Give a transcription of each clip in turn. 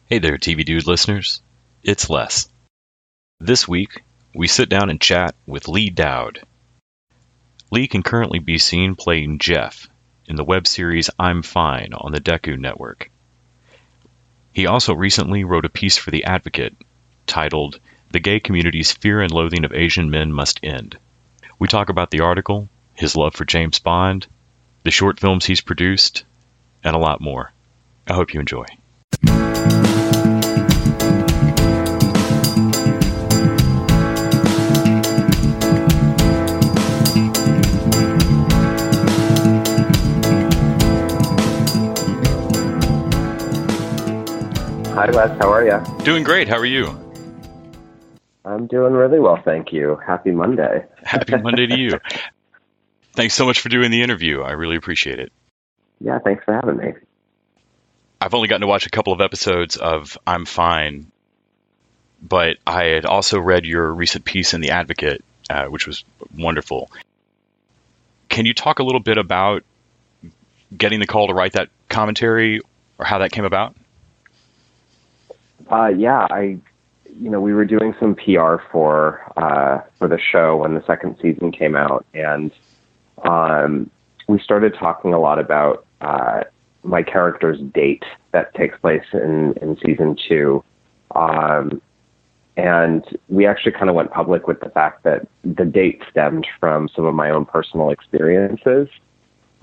Hey there, TV Dude listeners. It's Les. This week, we sit down and chat with Lee Doud. Lee can currently be seen playing Jeff in the web series I'm Fine on the Dekkoo network. He also recently wrote a piece for The Advocate titled The Gay Community's Fear and Loathing of Asian Men Must End. We talk about the article, his love for James Bond, the short films he's produced, and a lot more. I hope you enjoy. Hi, Les. How are you? Doing great. How are you? I'm doing really well, thank you. Happy Monday. Happy Monday to you. Thanks so much for doing the interview. I really appreciate it. Yeah, thanks for having me. I've only gotten to watch a couple of episodes of I'm Fine, but I had also read your recent piece in The Advocate, which was wonderful. Can you talk a little bit about getting the call to write that commentary or how that came about? We were doing some PR for the show when the second season came out, and we started talking a lot about my character's date that takes place in season 2. And we actually kind of went public with the fact that the date stemmed from some of my own personal experiences.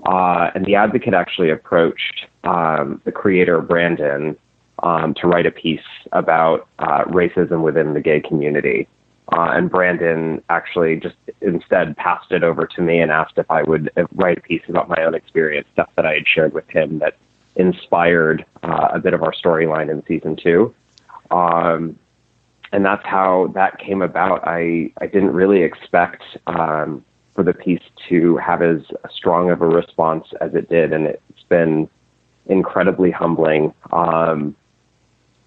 And The Advocate actually approached the creator, Brandon, to write a piece about racism within the gay community. And Brandon actually just instead passed it over to me and asked if I would write a piece about my own experience, stuff that I had shared with him that inspired a bit of our storyline in season 2. And that's how that came about. I didn't really expect for the piece to have as strong of a response as it did. And it's been incredibly humbling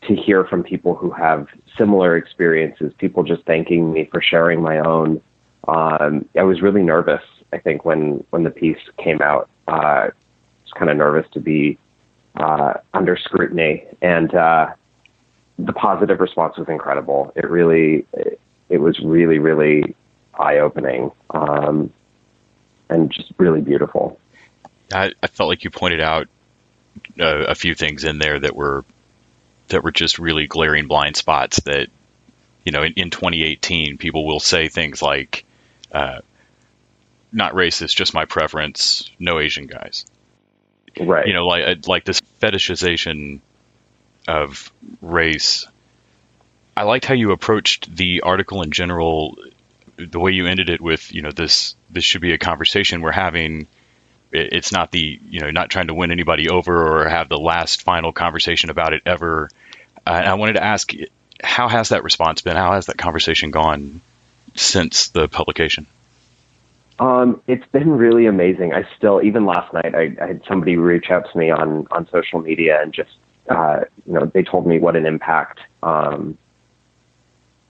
to hear from people who have similar experiences, people just thanking me for sharing my own. I was really nervous, I think, when the piece came out. I was kind of nervous to be under scrutiny, and the positive response was incredible. It was really, really eye-opening, and just really beautiful. I felt like you pointed out a few things in there that were just really glaring blind spots that, in 2018, people will say things like, not racist, just my preference, no Asian guys. Right. Like this fetishization of race. I liked how you approached the article in general, the way you ended it with, this should be a conversation we're having. It's not not trying to win anybody over or have the last final conversation about it ever. And I wanted to ask, how has that response been? How has that conversation gone since the publication? It's been really amazing. Even last night, I had somebody reach out to me on social media and just, they told me what an impact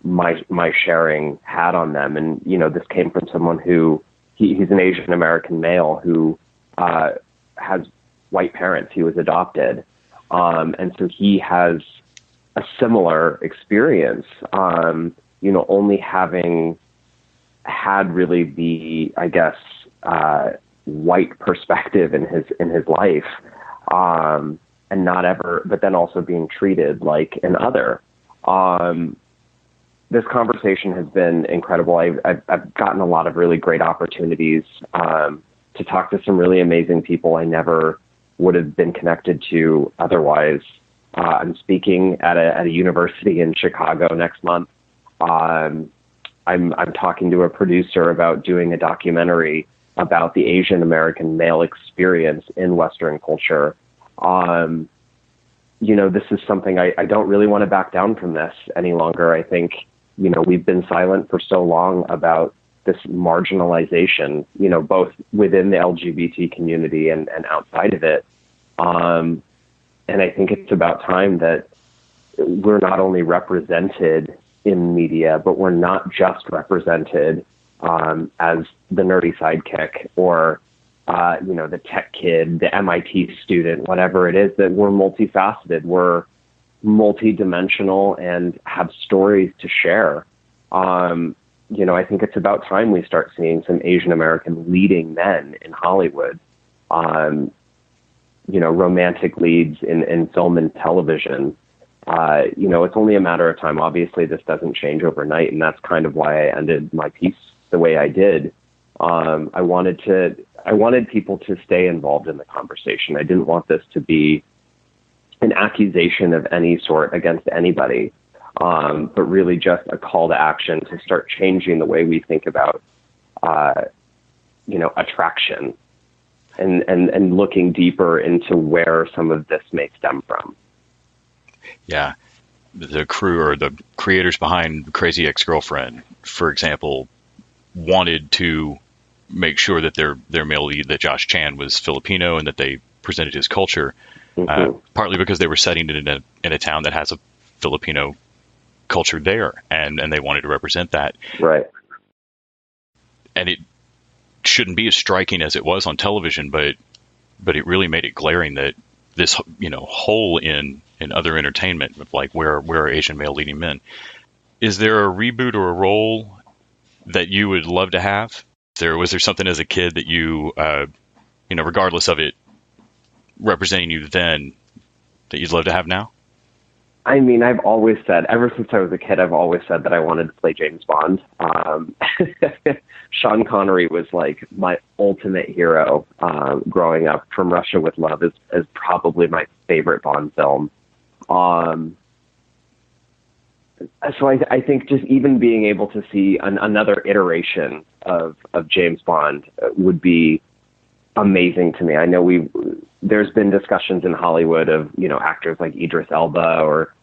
my sharing had on them. And, this came from someone who, he's an Asian American male who has white parents. He was adopted. And so he has a similar experience, only having had really the, I guess, white perspective in his life, and not ever, but then also being treated like an other. This conversation has been incredible. I've gotten a lot of really great opportunities to talk to some really amazing people I never would have been connected to otherwise. I'm speaking at a university in Chicago next month. I'm talking to a producer about doing a documentary about the Asian American male experience in Western culture. This is something I don't really want to back down from this any longer. I think, we've been silent for so long about this marginalization, both within the LGBT community and outside of it. And I think it's about time that we're not only represented in media, but we're not just represented as the nerdy sidekick or, the tech kid, the MIT student, whatever it is, that we're multifaceted. We're multi-dimensional and have stories to share. I think it's about time we start seeing some Asian American leading men in Hollywood. Romantic leads in film and television. It's only a matter of time. Obviously, this doesn't change overnight, and that's kind of why I ended my piece the way I did. I wanted people to stay involved in the conversation. I didn't want this to be an accusation of any sort against anybody, but really just a call to action to start changing the way we think about, attraction. And looking deeper into where some of this may stem from. Yeah. The crew or the creators behind Crazy Ex-Girlfriend, for example, wanted to make sure that their male lead, that Josh Chan, was Filipino and that they presented his culture, partly because they were setting it in a town that has a Filipino culture there, and they wanted to represent that. Right. And it shouldn't be as striking as it was on television, but it really made it glaring that this hole in other entertainment, like where are Asian male leading men. Is there a reboot or a role that you would love to have? Was there something as a kid that you regardless of it representing you then, that you'd love to have now? I mean, I've always said, ever since I was a kid, I've always said that I wanted to play James Bond. Sean Connery was like my ultimate hero growing up. From Russia with Love is probably my favorite Bond film. So I think just even being able to see another iteration of James Bond would be amazing to me. I know there's been discussions in Hollywood of, actors like Idris Elba or,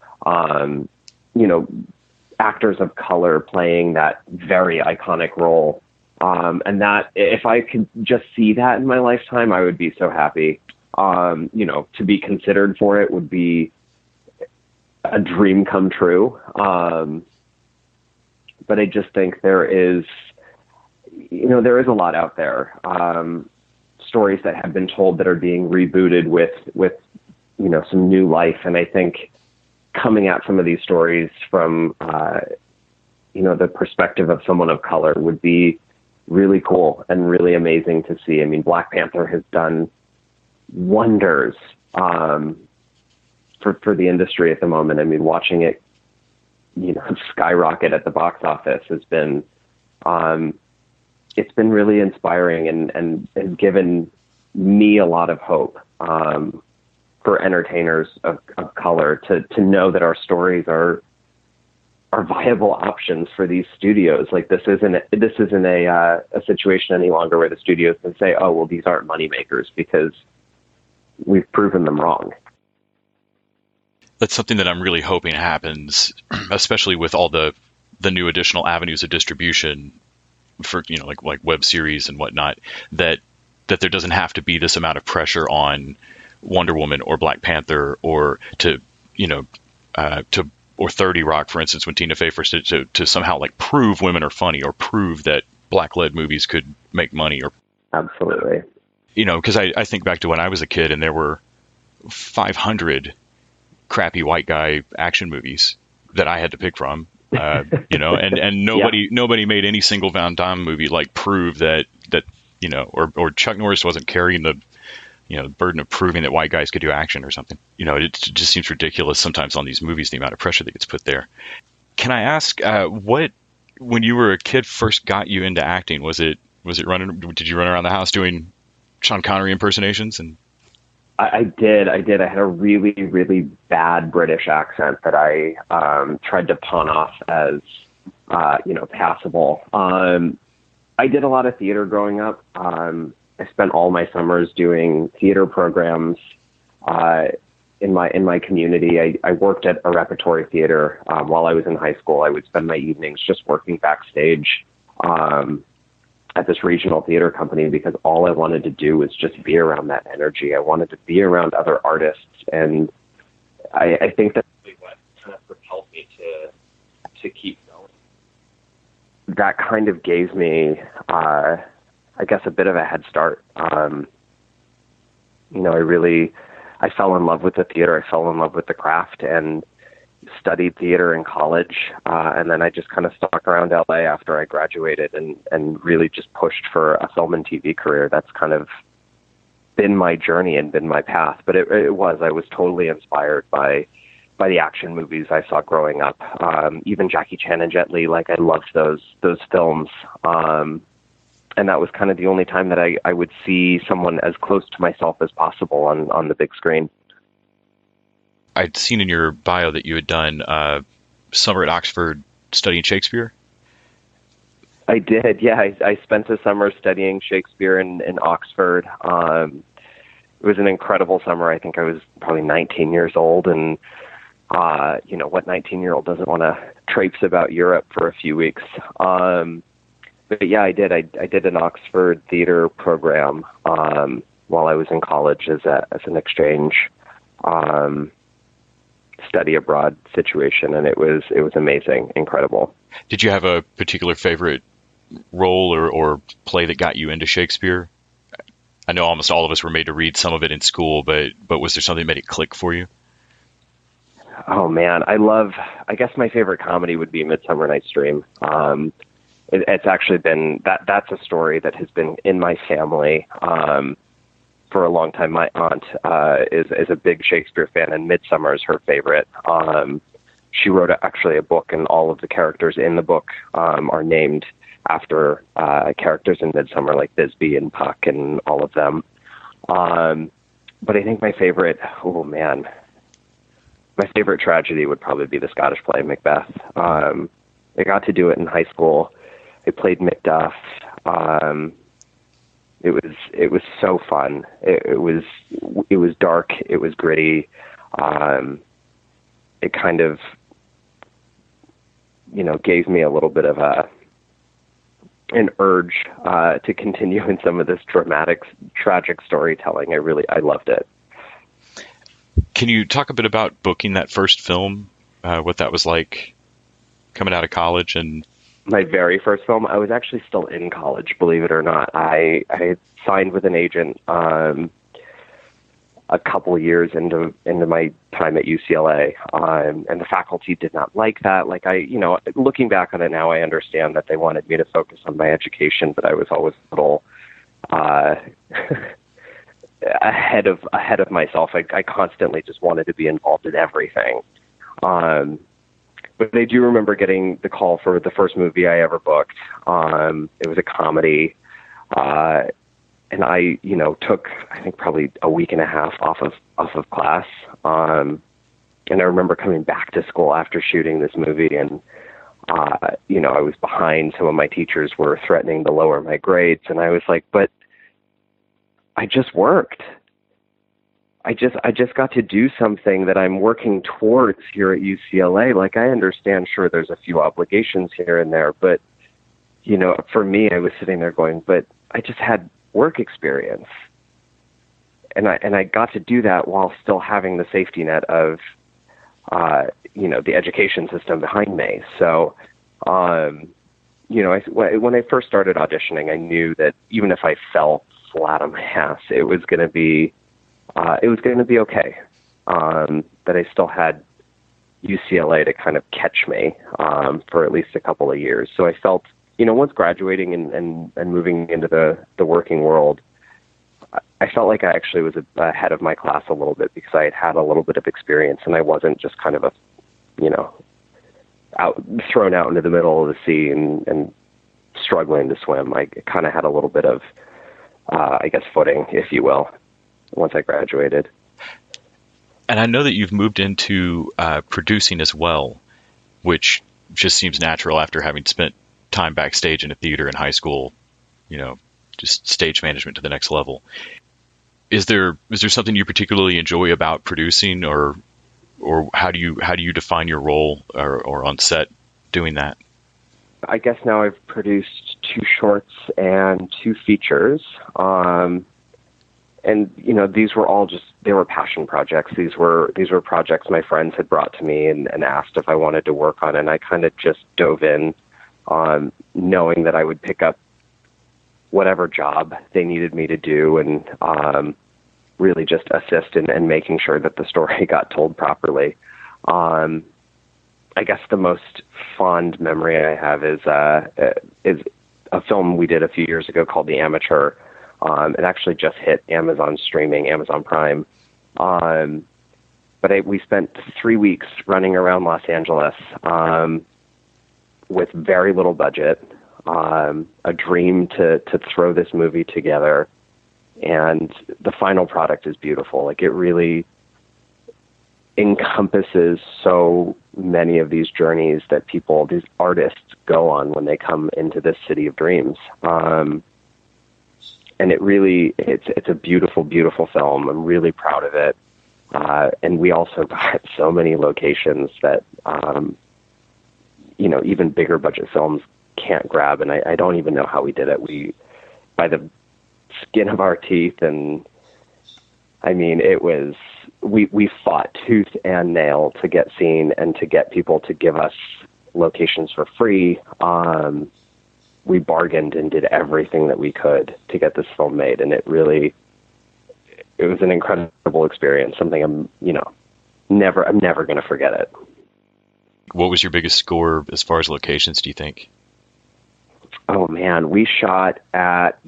actors of color playing that very iconic role. And that if I could just see that in my lifetime, I would be so happy. To be considered for it would be a dream come true. But I just think there is a lot out there. Stories that have been told that are being rebooted with some new life. And I think coming at some of these stories from, the perspective of someone of color would be really cool and really amazing to see. I mean, Black Panther has done wonders for the industry at the moment. I mean, watching it, skyrocket at the box office has been, it's been really inspiring and has given me a lot of hope for entertainers of color to know that our stories are viable options for these studios. Like this isn't a situation any longer where the studios can say, oh, well, these aren't money makers, because we've proven them wrong. That's something that I'm really hoping happens, especially with all the new additional avenues of distribution for, like web series and whatnot, that there doesn't have to be this amount of pressure on Wonder Woman or Black Panther or or 30 Rock, for instance, when Tina Fey first did, to somehow like prove women are funny or prove that black-led movies could make money. Or absolutely. Because I think back to when I was a kid and there were 500 crappy white guy action movies that I had to pick from, and nobody made any single Van Damme movie like prove that or Chuck Norris wasn't carrying the burden of proving that white guys could do action or something. It just seems ridiculous sometimes on these movies, the amount of pressure that gets put there. Can I ask what, when you were a kid, first got you into acting? Was it running? Did you run around the house doing Sean Connery impersonations? And I did. I had a really, really bad British accent that I tried to pawn off as, passable. I did a lot of theater growing up. I spent all my summers doing theater programs in my community. I worked at a repertory theater while I was in high school. I would spend my evenings just working backstage at this regional theater company because all I wanted to do was just be around that energy. I wanted to be around other artists, and I think that's really what kind of propelled me to keep going. That kind of gave me, I guess, a bit of a head start. I fell in love with the theater. I fell in love with the craft, and studied theater in college, and then I just kind of stuck around LA after I graduated and really just pushed for a film and TV career. That's kind of been my journey and been my path. But I was totally inspired by the action movies I saw growing up. Even Jackie Chan and Jet Li, like I loved those films. And that was kind of the only time that I would see someone as close to myself as possible on the big screen. I'd seen in your bio that you had done summer at Oxford studying Shakespeare. I did, yeah. I spent a summer studying Shakespeare in Oxford. It was an incredible summer. I think I was probably 19 years old, and what 19-year-old doesn't want to traipse about Europe for a few weeks? But yeah, I did. I did an Oxford theater program while I was in college as an exchange study abroad situation, and it was amazing, incredible. Did you have a particular favorite role or play that got you into Shakespeare? I know almost all of us were made to read some of it in school, but was there something that made it click for you? Oh man, I guess my favorite comedy would be Midsummer Night's Dream. It's actually been that's a story that has been in my family for a long time. My aunt is a big Shakespeare fan, and Midsummer is her favorite. She wrote actually a book, and all of the characters in the book are named after characters in Midsummer, like Thisbe and Puck and all of them. But I think my favorite tragedy would probably be the Scottish play Macbeth. I got to do it in high school. I played Macduff. It was so fun. It was dark. It was gritty. It kind of, gave me a little bit of an urge to continue in some of this dramatic, tragic storytelling. I loved it. Can you talk a bit about booking that first film? What that was like coming out of college? And my very first film, I was actually still in college, believe it or not. I had signed with an agent a couple of years into my time at UCLA, and the faculty did not like that. Like looking back on it now, I understand that they wanted me to focus on my education, but I was always a little ahead of myself. I constantly just wanted to be involved in everything. But I do remember getting the call for the first movie I ever booked. It was a comedy. And I, took, I think probably a week and a half off of class. And I remember coming back to school after shooting this movie, and, I was behind. Some of my teachers were threatening to lower my grades. And I was like, but I just worked. I just got to do something that I'm working towards here at UCLA. Like, I understand, sure, there's a few obligations here and there, but, for me, I was sitting there going, but I just had work experience. And I got to do that while still having the safety net of, the education system behind me. So, when I first started auditioning, I knew that even if I fell flat on my ass, it was going to be okay. That I still had UCLA to kind of catch me for at least a couple of years. So I felt, once graduating and moving into the working world, I felt like I actually was ahead of my class a little bit because I had a little bit of experience, and I wasn't just kind of thrown out into the middle of the sea and struggling to swim. I kind of had a little bit of, footing, if you will, once I graduated. And I know that you've moved into producing as well, which just seems natural after having spent time backstage in a theater in high school, just stage management to the next level. Is there something you particularly enjoy about producing, or how do you define your role or on set doing that? I guess now I've produced 2 shorts and 2 features. And, these were all they were passion projects. These were projects my friends had brought to me and asked if I wanted to work on. And I kind of just dove in knowing that I would pick up whatever job they needed me to do, and really just assist in making sure that the story got told properly. I guess the most fond memory I have is a film we did a few years ago called The Amateur. It actually just hit Amazon streaming, Amazon Prime. But we spent 3 weeks running around Los Angeles with very little budget, a dream to throw this movie together. And the final product is beautiful. Like, it really encompasses so many of these journeys that people, these artists, go on when they come into this city of dreams. And it really, it's a beautiful, beautiful film. I'm really proud of it. And we also got so many locations that, even bigger budget films can't grab. And I don't even know how we did it. By the skin of our teeth, and I mean, we fought tooth and nail to get seen and to get people to give us locations for free. We bargained and did everything that we could to get this film made, and it was an incredible experience. Something I'm never going to forget it. What was your biggest score as far as locations, do you think? Oh man, we shot at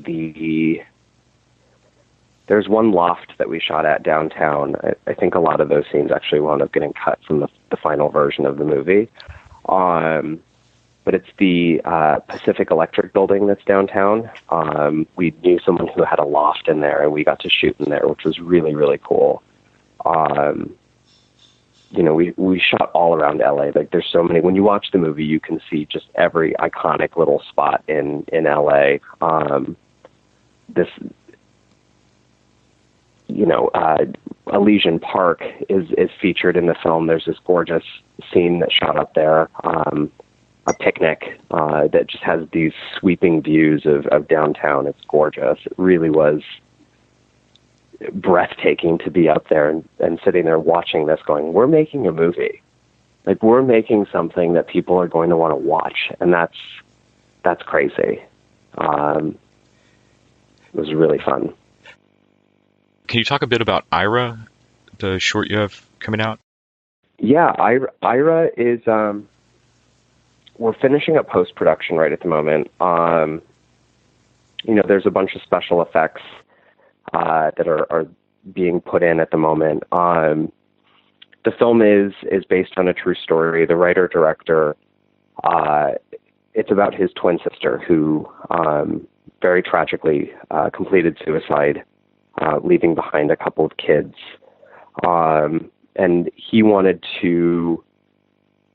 there's one loft that we shot at downtown. I think a lot of those scenes actually wound up getting cut from the final version of the movie. But it's the Pacific Electric building that's downtown. We knew someone who had a loft in there, and we got to shoot in there, which was really, really cool. We shot all around LA. Like, there's so many. When you watch the movie, you can see just every iconic little spot in LA. Elysian Park is featured in the film. There's this gorgeous scene that's shot up there, a picnic that just has these sweeping views of downtown. It's gorgeous. It really was breathtaking to be up there and sitting there watching this going, we're making a movie. Like, we're making something that people are going to want to watch, and that's crazy. It was really fun. Can you talk a bit about Ira, the short you have coming out? Yeah, Ira is, we're finishing up post-production right at the moment. There's a bunch of special effects that are being put in at the moment. The film is based on a true story. The writer-director, it's about his twin sister who very tragically completed suicide, leaving behind a couple of kids. And he wanted to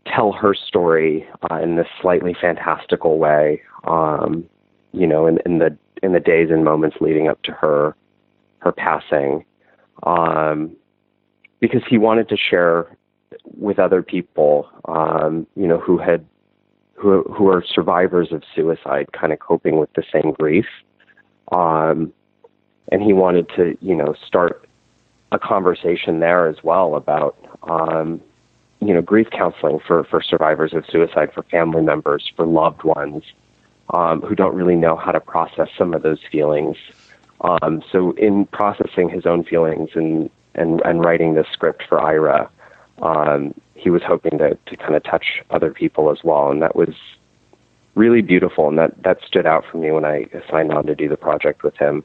tell her story in this slightly fantastical way, in the days and moments leading up to her passing, because he wanted to share with other people, who are survivors of suicide, kind of coping with the same grief. And he wanted to, start a conversation there as well about, grief counseling for survivors of suicide, for family members, for loved ones, who don't really know how to process some of those feelings. So in processing his own feelings and writing this script for Ira, he was hoping to kind of touch other people as well. And that was really beautiful. And that stood out for me when I signed on to do the project with him.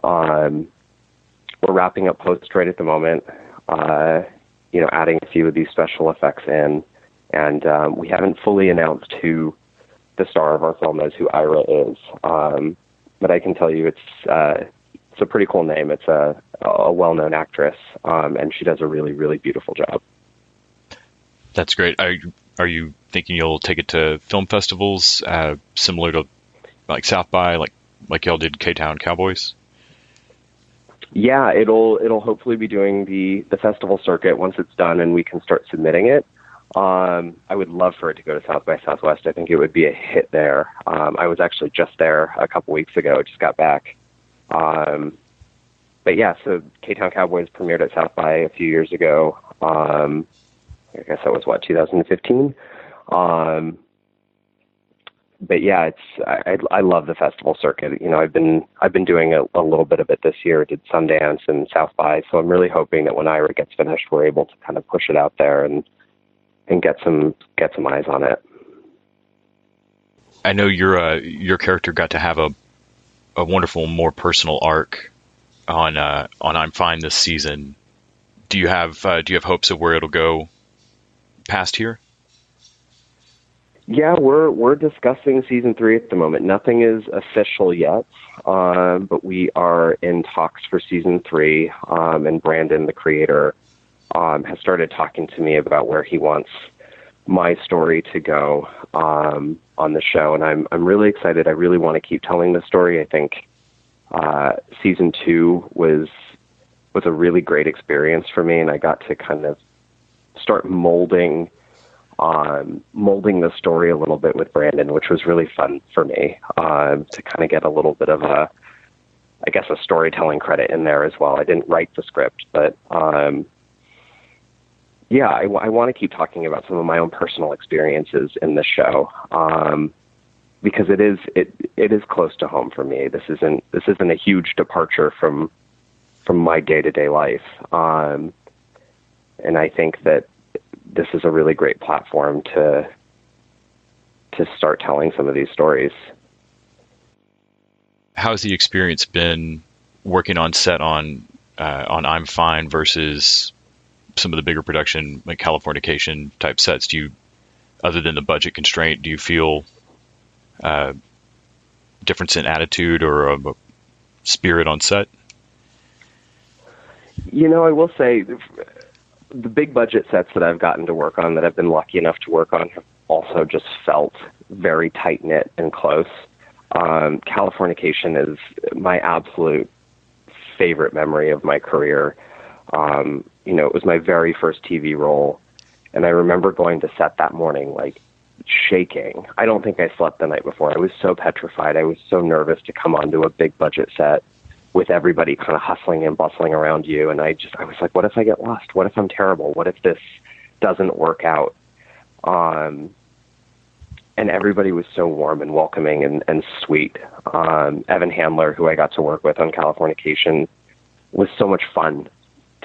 We're wrapping up post right at the moment, adding a few of these special effects in. And we haven't fully announced who the star of our film is, who Ira is. But I can tell you it's a pretty cool name. It's a well-known actress, and she does a really, really beautiful job. That's great. Are you thinking you'll take it to film festivals similar to like South by, like y'all did K-Town Cowboys? Yeah, it'll hopefully be doing the festival circuit once it's done and we can start submitting it. I would love for it to go to South by Southwest. I think it would be a hit there. I was actually just there a couple weeks ago. Just got back. But yeah, so K-Town Cowboys premiered at South by a few years ago. I guess that was 2015. But yeah, I love the festival circuit. I've been doing a little bit of it this year. I did Sundance and South by, so I'm really hoping that when Ira gets finished, we're able to kind of push it out there and get some eyes on it. I know your character got to have a wonderful, more personal arc on I'm Fine this season. Do you have hopes of where it'll go past here? Yeah, we're discussing season 3 at the moment. Nothing is official yet, but we are in talks for season 3. And Brandon, the creator, has started talking to me about where he wants my story to go on the show, and I'm really excited. I really want to keep telling the story. I think season 2 was a really great experience for me, and I got to kind of start molding the story a little bit with Brandon, which was really fun for me to kind of get a little bit of a storytelling credit in there as well. I didn't write the script, but yeah, I want to keep talking about some of my own personal experiences in the show because it is close to home for me. This isn't a huge departure from my day-to-day life, and I think that this is a really great platform to start telling some of these stories. How's the experience been working on set on I'm Fine versus some of the bigger production, like Californication type sets? Do you, other than the budget constraint, do you feel difference in attitude or a spirit on set? I will say the big budget sets that I've gotten to work on, that I've been lucky enough to work on, have also just felt very tight-knit and close. Californication is my absolute favorite memory of my career. It was my very first TV role, and I remember going to set that morning, like, shaking. I don't think I slept the night before. I was so petrified. I was so nervous to come onto a big budget set with everybody kind of hustling and bustling around you, and I was like, what if I get lost? What if I'm terrible? What if this doesn't work out? And everybody was so warm and welcoming and sweet. Evan Handler, who I got to work with on Californication, was so much fun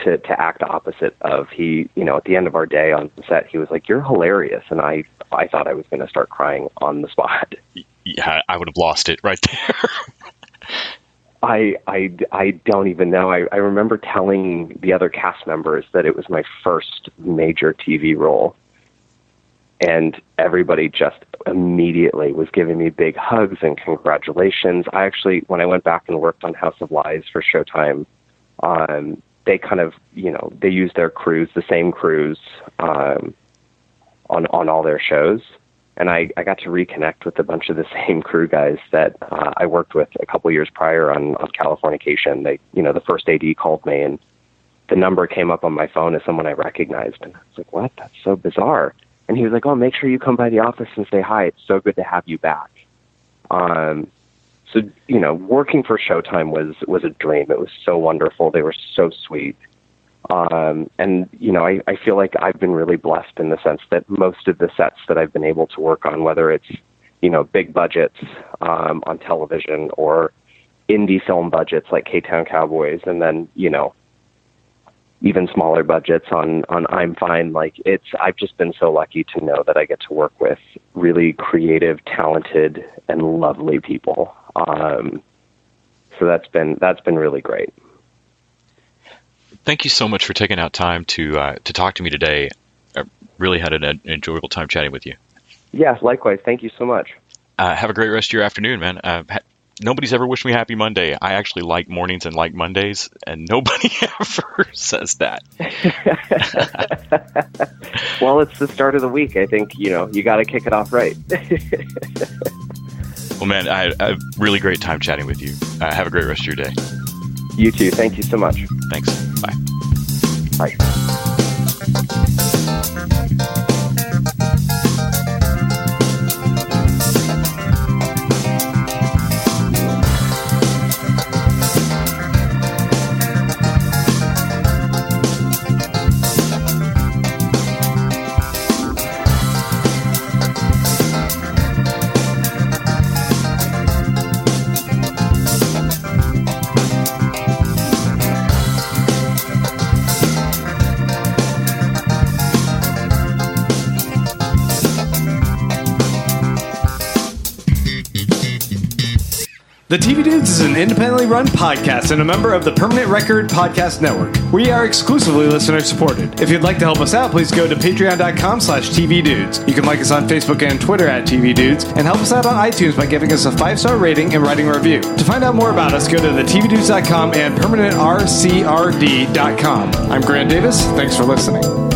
to act opposite of. He, at the end of our day on the set, he was like, "You're hilarious," and I thought I was going to start crying on the spot. Yeah, I would have lost it right there. I don't even know. I remember telling the other cast members that it was my first major TV role, and everybody just immediately was giving me big hugs and congratulations. I actually, when I went back and worked on House of Lies for Showtime, they kind of, they used their crews, the same crews, on all their shows. And I got to reconnect with a bunch of the same crew guys that I worked with a couple years prior on Californication. They, the first AD called me, and the number came up on my phone as someone I recognized. And I was like, what? That's so bizarre. And he was like, "Oh, make sure you come by the office and say hi. It's so good to have you back." So, working for Showtime was a dream. It was so wonderful. They were so sweet. And, I feel like I've been really blessed in the sense that most of the sets that I've been able to work on, whether it's, big budgets on television or indie film budgets like K-Town Cowboys, and then, even smaller budgets on I'm Fine. I've just been so lucky to know that I get to work with really creative, talented, and lovely people. So that's been really great. Thank you so much for taking out time to talk to me today. I really had an enjoyable time chatting with you. Yeah, likewise. Thank you so much. Have a great rest of your afternoon, man. Nobody's ever wished me happy Monday. I actually like mornings and like Mondays, and nobody ever says that. Well, it's the start of the week. I think, you got to kick it off right. Well, man, I had a really great time chatting with you. Have a great rest of your day. You too. Thank you so much. Thanks. Bye. Bye. The TV Dudes is an independently run podcast and a member of the Permanent Record Podcast Network. We are exclusively listener-supported. If you'd like to help us out, please go to patreon.com/tvdudes. You can like us on Facebook and Twitter at TV Dudes, and help us out on iTunes by giving us a 5-star rating and writing a review. To find out more about us, go to thetvdudes.com and permanentrcrd.com. I'm Grant Davis. Thanks for listening.